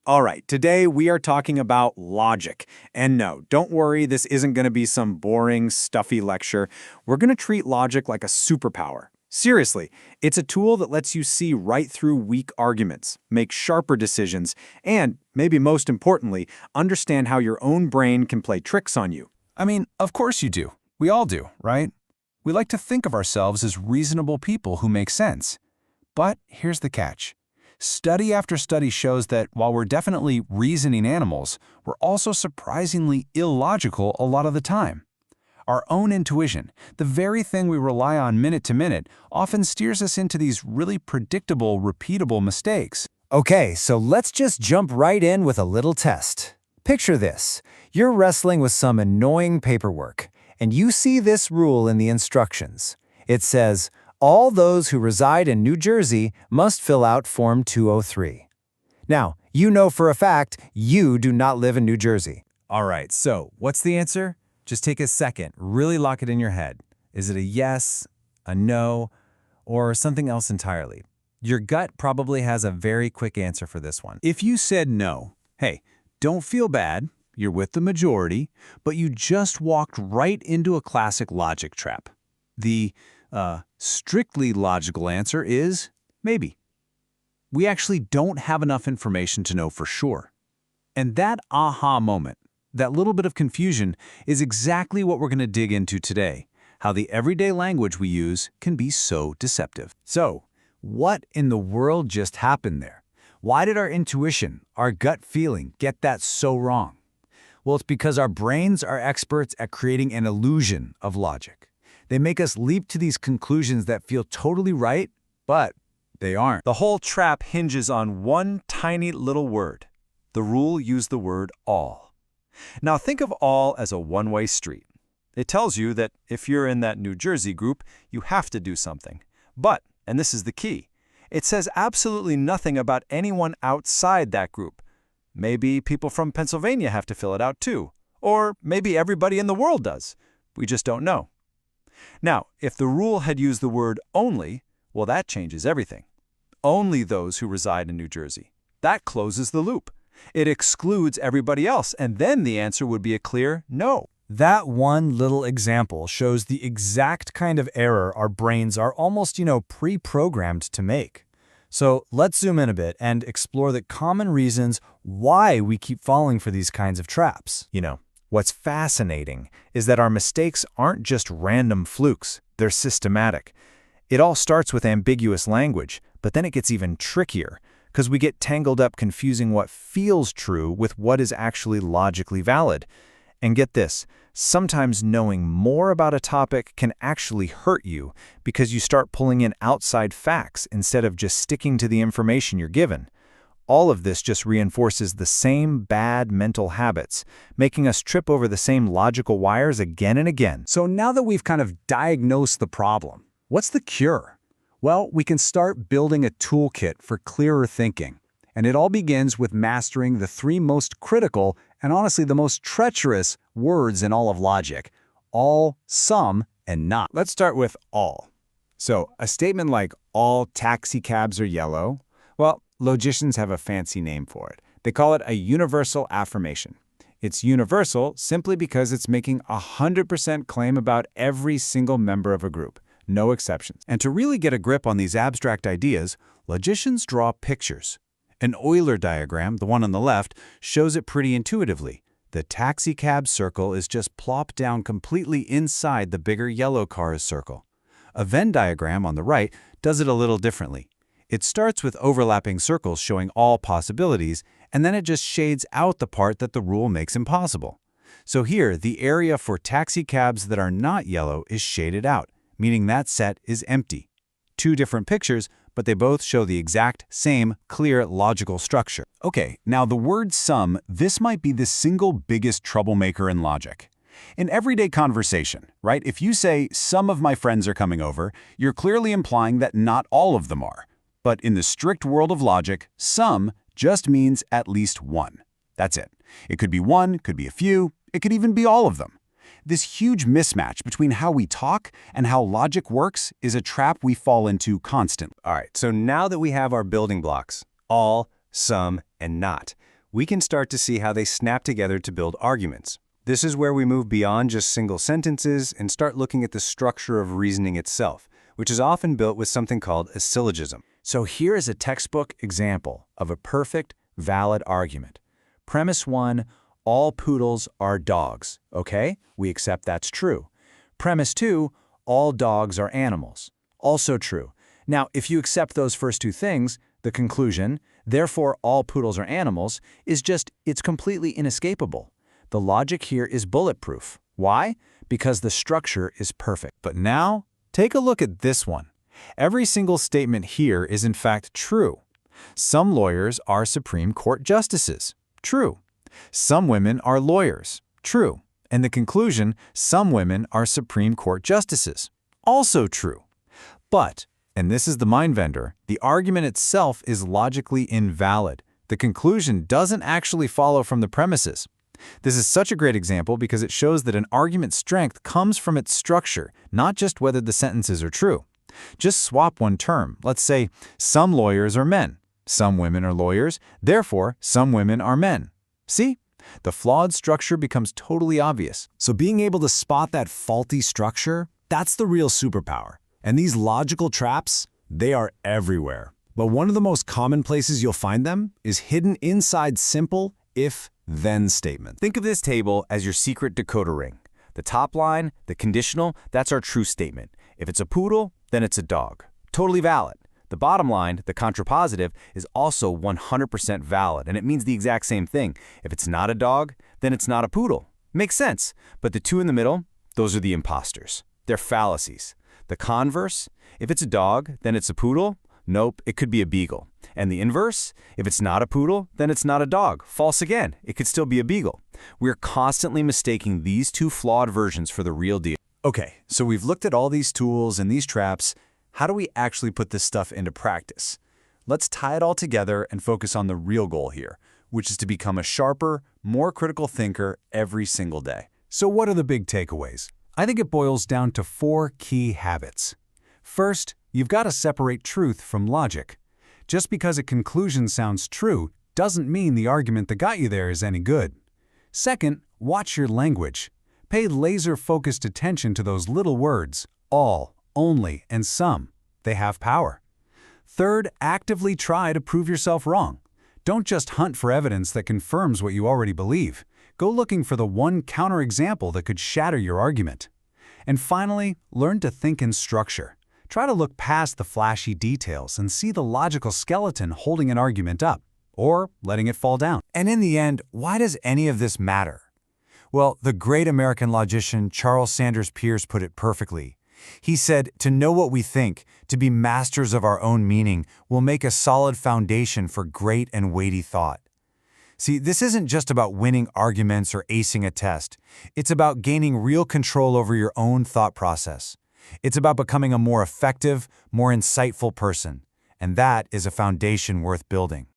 All right, today we are talking about logic. And no, don't worry, this isn't going to be some boring, stuffy lecture. We're going to treat logic like a superpower. Seriously, it's a tool that lets you see right through weak arguments, make sharper decisions, and, maybe most importantly, understand how your own brain can play tricks on you. I mean, of course you do. We all do, right? We like to think of ourselves as reasonable people who make sense. But here's the catch. Study after study shows that while we're definitely reasoning animals, we're also surprisingly illogical a lot of the time. Our own intuition, the very thing we rely on minute to minute, often steers us into these really predictable, repeatable mistakes. Okay, so let's just jump right in with a little test. Picture this. You're wrestling with some annoying paperwork, and you see this rule in the instructions. It says, all those who reside in New Jersey must fill out Form 203. Now, you know for a fact you do not live in New Jersey. All right, so what's the answer? Just take a second, really lock it in your head. Is it a yes, a no, or something else entirely? Your gut probably has a very quick answer for this one. If you said no, hey, don't feel bad, you're with the majority, but you just walked right into a classic logic trap. The strictly logical answer is maybe. We actually don't have enough information to know for sure. And that aha moment, that little bit of confusion, is exactly what we're going to dig into today, how the everyday language we use can be so deceptive. So, what in the world just happened there? Why did our intuition, our gut feeling, get that so wrong? Well, it's because our brains are experts at creating an illusion of logic. They make us leap to these conclusions that feel totally right, but they aren't. The whole trap hinges on one tiny little word. The rule used the word all. Now think of all as a one-way street. It tells you that if you're in that New Jersey group, you have to do something. But, and this is the key, it says absolutely nothing about anyone outside that group. Maybe people from Pennsylvania have to fill it out too. Or maybe everybody in the world does. We just don't know. Now, if the rule had used the word only, well, that changes everything. Only those who reside in New Jersey. That closes the loop. It excludes everybody else, and then the answer would be a clear no. That one little example shows the exact kind of error our brains are almost, pre-programmed to make. So let's zoom in a bit and explore the common reasons why we keep falling for these kinds of traps. What's fascinating is that our mistakes aren't just random flukes, they're systematic. It all starts with ambiguous language, but then it gets even trickier, because we get tangled up confusing what feels true with what is actually logically valid. And get this, sometimes knowing more about a topic can actually hurt you because you start pulling in outside facts instead of just sticking to the information you're given. All of this just reinforces the same bad mental habits, making us trip over the same logical wires again and again. So now that we've kind of diagnosed the problem, what's the cure? Well, we can start building a toolkit for clearer thinking. And it all begins with mastering the three most critical and honestly the most treacherous words in all of logic: all, some, and not. Let's start with all. So a statement like all taxi cabs are yellow, well, logicians have a fancy name for it. They call it a universal affirmation. It's universal simply because it's making 100% claim about every single member of a group, no exceptions. And to really get a grip on these abstract ideas, logicians draw pictures. An Euler diagram, the one on the left, shows it pretty intuitively. The taxi cab circle is just plopped down completely inside the bigger yellow car's circle. A Venn diagram on the right does it a little differently. It starts with overlapping circles showing all possibilities, and then it just shades out the part that the rule makes impossible. So here, the area for taxi cabs that are not yellow is shaded out, meaning that set is empty. Two different pictures, but they both show the exact same clear logical structure. Okay, now the word some, this might be the single biggest troublemaker in logic. In everyday conversation, right, if you say, some of my friends are coming over, you're clearly implying that not all of them are. But in the strict world of logic, some just means at least one. That's it. It could be one, could be a few, it could even be all of them. This huge mismatch between how we talk and how logic works is a trap we fall into constantly. All right, so now that we have our building blocks, all, some, and not, we can start to see how they snap together to build arguments. This is where we move beyond just single sentences and start looking at the structure of reasoning itself, which is often built with something called a syllogism. So here is a textbook example of a perfect, valid argument. Premise 1, all poodles are dogs. Okay, we accept that's true. Premise 2, all dogs are animals. Also true. Now, if you accept those first two things, the conclusion, therefore all poodles are animals, is it's completely inescapable. The logic here is bulletproof. Why? Because the structure is perfect. But now, take a look at this one. Every single statement here is in fact true. Some lawyers are Supreme Court justices. True. Some women are lawyers. True. And the conclusion, some women are Supreme Court justices. Also true. But, and this is the mind vendor, the argument itself is logically invalid. The conclusion doesn't actually follow from the premises. This is such a great example because it shows that an argument's strength comes from its structure, not just whether the sentences are true. Just swap one term. Let's say, some lawyers are men. Some women are lawyers. Therefore, some women are men. See? The flawed structure becomes totally obvious. So being able to spot that faulty structure, that's the real superpower. And these logical traps, they are everywhere. But one of the most common places you'll find them is hidden inside simple if-then statements. Think of this table as your secret decoder ring. The top line, the conditional, that's our true statement. If it's a poodle, then it's a dog. Totally valid. The bottom line, the contrapositive, is also 100% valid, and it means the exact same thing. If it's not a dog, then it's not a poodle. Makes sense. But the two in the middle, those are the imposters. They're fallacies. The converse, if it's a dog, then it's a poodle. Nope, it could be a beagle. And the inverse, if it's not a poodle, then it's not a dog. False again, it could still be a beagle. We're constantly mistaking these two flawed versions for the real deal. Okay, so we've looked at all these tools and these traps. How do we actually put this stuff into practice? Let's tie it all together and focus on the real goal here, which is to become a sharper, more critical thinker every single day. So what are the big takeaways? I think it boils down to 4 key habits. First, you've got to separate truth from logic. Just because a conclusion sounds true doesn't mean the argument that got you there is any good. Second, watch your language. Pay laser-focused attention to those little words, all, only, and some. They have power. Third, actively try to prove yourself wrong. Don't just hunt for evidence that confirms what you already believe. Go looking for the one counterexample that could shatter your argument. And finally, learn to think in structure. Try to look past the flashy details and see the logical skeleton holding an argument up, or letting it fall down. And in the end, why does any of this matter? Well, the great American logician Charles Sanders Peirce put it perfectly. He said, to know what we think, to be masters of our own meaning, will make a solid foundation for great and weighty thought. See, this isn't just about winning arguments or acing a test. It's about gaining real control over your own thought process. It's about becoming a more effective, more insightful person. And that is a foundation worth building.